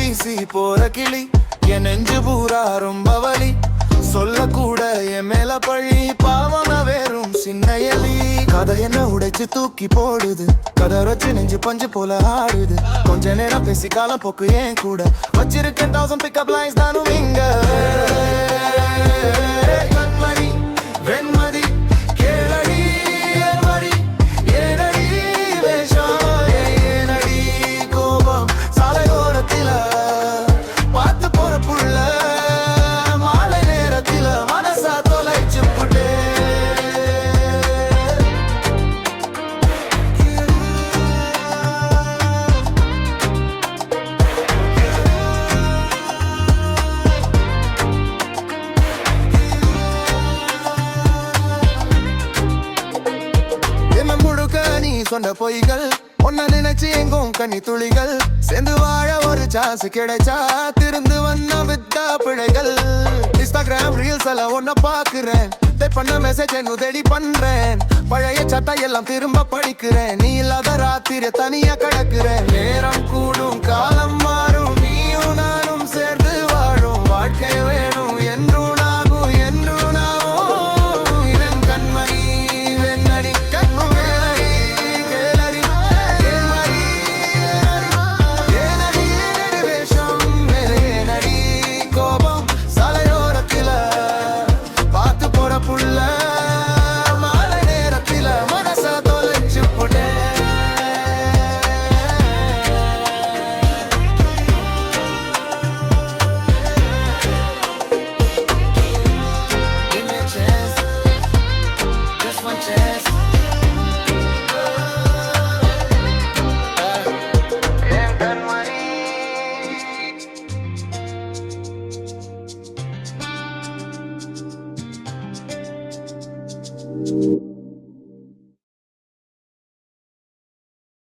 வீசி போற கிளி என் நெஞ்சு பூரா ரொம்ப வலி சொல்லக்கூட என் மேல பழி பாவன வேறும் சின்ன எலி கதை என்ன உடைச்சு தூக்கி போடுது கதை வச்சு நெஞ்சு பஞ்சு போல ஆடுது கொஞ்ச நேரம் பேசி காலம் போக்கு ஏன் கூட வச்சிருக்கேன் 1000 பிக்கப் லைன்ஸ் தானும் இங்க கண்மணி வெண்மதி கேளடி என் வழி ஏனடி வேஷம் ஏனடி கோபம் சாலையோரத்தில பார்த்து போற புள்ள மாலை நேரத்தில மனசா தொலைச்சு புட்டே சொன்ன பொய்கள் ஒன்ன நினைச்சு எங்கும் கண்ணி துளிகள் சேர்ந்து வாழ ஒரு சான்ஸ் கிடைச்சா திருந்து வந்த வித்தா பிழைகள் இன்ஸ்டாகிராம் ரீல்ஸ் எல்லாம் ஒன்ன பாக்குறேன் பண்ண மெசேஜ் தேடி பண்றேன் பழைய சட்டை எல்லாம் திரும்ப படிக்கிறேன் நீ இல்லாத ராத்திரி தனியா கிடக்குறேன் நேரம் கூடும் காலம் மாறும் நீயும் நானும் சேர்ந்து வாழும் வாழ்க்கை வேணும் என்றும் நாகும் என்றும் நாகும் இதன் கண்மணி வெண்ணடி கண்மு புள்ள மாலை நேரத்தில மனசா தொலைச்சு போட்டே Give me a chance, just one chance. Thank you.